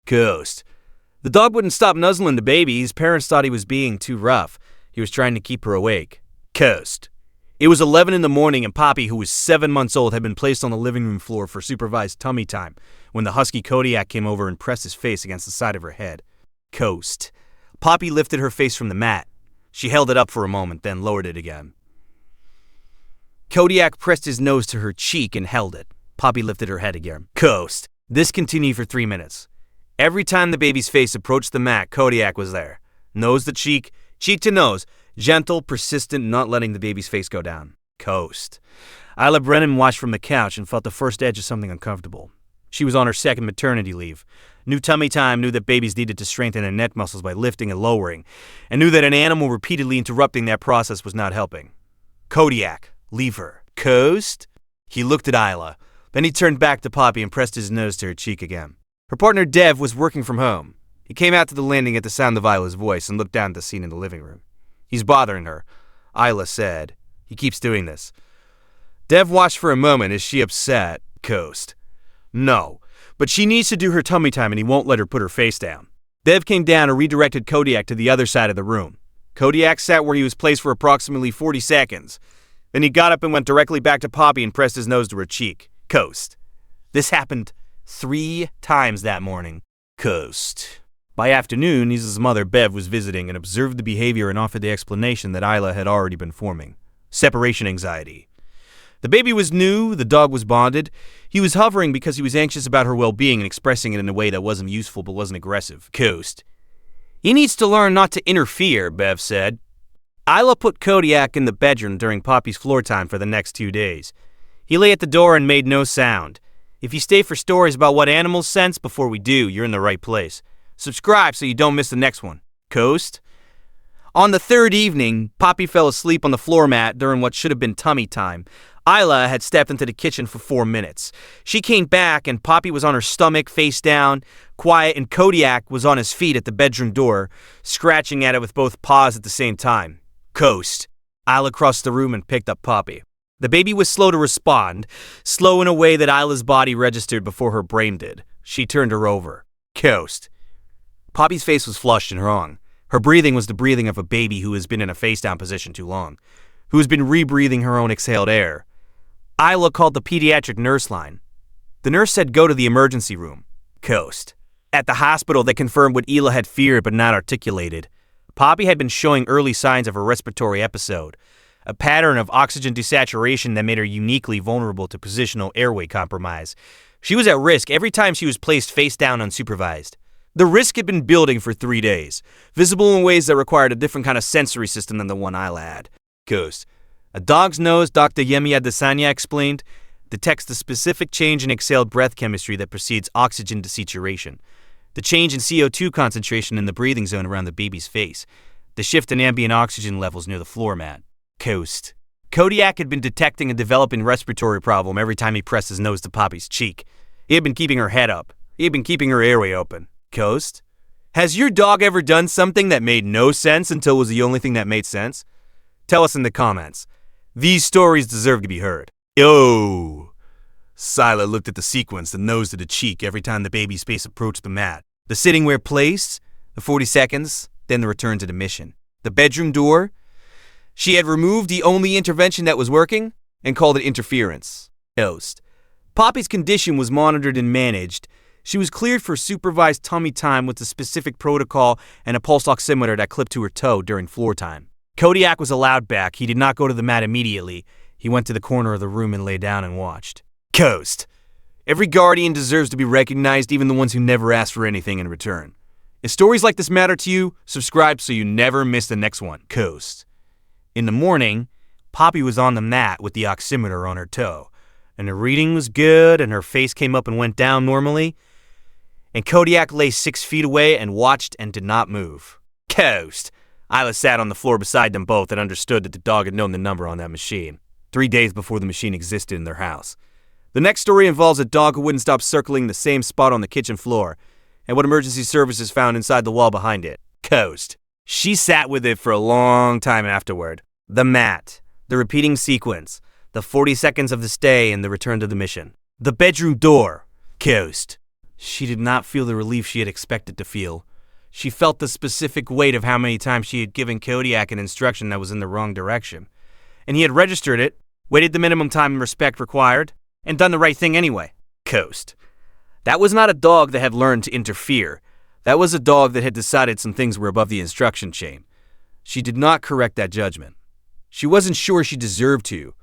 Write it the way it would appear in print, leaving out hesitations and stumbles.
Coast. The dog wouldn't stop nuzzling the baby. His parents thought he was being too rough. He was trying to keep her awake. Coast. It was 11 in the morning and Poppy, who was 7 months old, had been placed on the living room floor for supervised tummy time when the Husky Kodiak came over and pressed his face against the side of her head. Coast. Poppy lifted her face from the mat. She held it up for a moment, then lowered it again. Kodiak pressed his nose to her cheek and held it. Poppy lifted her head again. Coast. This continued for 3 minutes. Every time the baby's face approached the mat, Kodiak was there. Nose to cheek to nose, gentle, persistent, not letting the baby's face go down. Coast. Isla Brennan watched from the couch and felt the first edge of something uncomfortable. She was on her second maternity leave. Knew tummy time, knew that babies needed to strengthen their neck muscles by lifting and lowering, and knew that an animal repeatedly interrupting that process was not helping. Kodiak, leave her. Coast? He looked at Isla. Then he turned back to Poppy and pressed his nose to her cheek again. Her partner Dev was working from home. He came out to the landing at the sound of Isla's voice and looked down at the scene in the living room. He's bothering her, Isla said. He keeps doing this. Dev watched for a moment. Is she upset? Coast. No, but she needs to do her tummy time and he won't let her put her face down. Dev came down and redirected Kodiak to the other side of the room. Kodiak sat where he was placed for approximately 40 seconds. Then he got up and went directly back to Poppy and pressed his nose to her cheek. Coast. This happened 3 times that morning. Coast. By afternoon, Isa's mother, Bev, was visiting and observed the behavior and offered the explanation that Isla had already been forming. Separation anxiety. The baby was new, the dog was bonded. He was hovering because he was anxious about her well-being and expressing it in a way that wasn't useful but wasn't aggressive. Coast. He needs to learn not to interfere, Bev said. Isla put Kodiak in the bedroom during Poppy's floor time for the next 2 days. He lay at the door and made no sound. If you stay for stories about what animals sense before we do, you're in the right place. Subscribe so you don't miss the next one. Coast. On the 3rd evening, Poppy fell asleep on the floor mat during what should have been tummy time. Isla had stepped into the kitchen for 4 minutes. She came back and Poppy was on her stomach, face down, quiet, and Kodiak was on his feet at the bedroom door, scratching at it with both paws at the same time. Coast. Isla crossed the room and picked up Poppy. The baby was slow to respond, slow in a way that Isla's body registered before her brain did. She turned her over. Coast. Poppy's face was flushed and wrong. Her breathing was the breathing of a baby who has been in a face-down position too long, who has been rebreathing her own exhaled air. Isla called the pediatric nurse line. The nurse said go to the emergency room. Coast. At the hospital, they confirmed what Isla had feared but not articulated. Poppy had been showing early signs of a respiratory episode, a pattern of oxygen desaturation that made her uniquely vulnerable to positional airway compromise. She was at risk every time she was placed face down unsupervised. The risk had been building for 3 days, visible in ways that required a different kind of sensory system than the one Isla had. Coast. A dog's nose, Dr. Yemi Adesanya explained, detects the specific change in exhaled breath chemistry that precedes oxygen desaturation. The change in CO2 concentration in the breathing zone around the baby's face. The shift in ambient oxygen levels near the floor mat. Coast. Kodiak had been detecting a developing respiratory problem every time he pressed his nose to Poppy's cheek. He had been keeping her head up. He had been keeping her airway open. Coast. Has your dog ever done something that made no sense until it was the only thing that made sense? Tell us in the comments. These stories deserve to be heard. Yo! Sila looked at the sequence, the nose to the cheek, every time the baby's face approached the mat. The sitting where placed, the 40 seconds, then the return to the mission. The bedroom door. She had removed the only intervention that was working and called it interference. Coast. Poppy's condition was monitored and managed. She was cleared for supervised tummy time with a specific protocol and a pulse oximeter that clipped to her toe during floor time. Kodiak was allowed back. He did not go to the mat immediately. He went to the corner of the room and lay down and watched. Coast. Every guardian deserves to be recognized, even the ones who never ask for anything in return. If stories like this matter to you, subscribe so you never miss the next one. Coast. In the morning, Poppy was on the mat with the oximeter on her toe, and the reading was good, and her face came up and went down normally, and Kodiak lay 6 feet away and watched and did not move. Coast. Isla sat on the floor beside them both and understood that the dog had known the number on that machine 3 days before the machine existed in their house. The next story involves a dog who wouldn't stop circling the same spot on the kitchen floor and what emergency services found inside the wall behind it. Coast. She sat with it for a long time afterward. The mat, the repeating sequence, the 40 seconds of the stay and the return to the mission. The bedroom door. Coast. She did not feel the relief she had expected to feel. She felt the specific weight of how many times she had given Kodiak an instruction that was in the wrong direction. And he had registered it, waited the minimum time and respect required, and done the right thing anyway. Coast. That was not a dog that had learned to interfere. That was a dog that had decided some things were above the instruction chain. She did not correct that judgment. She wasn't sure she deserved to,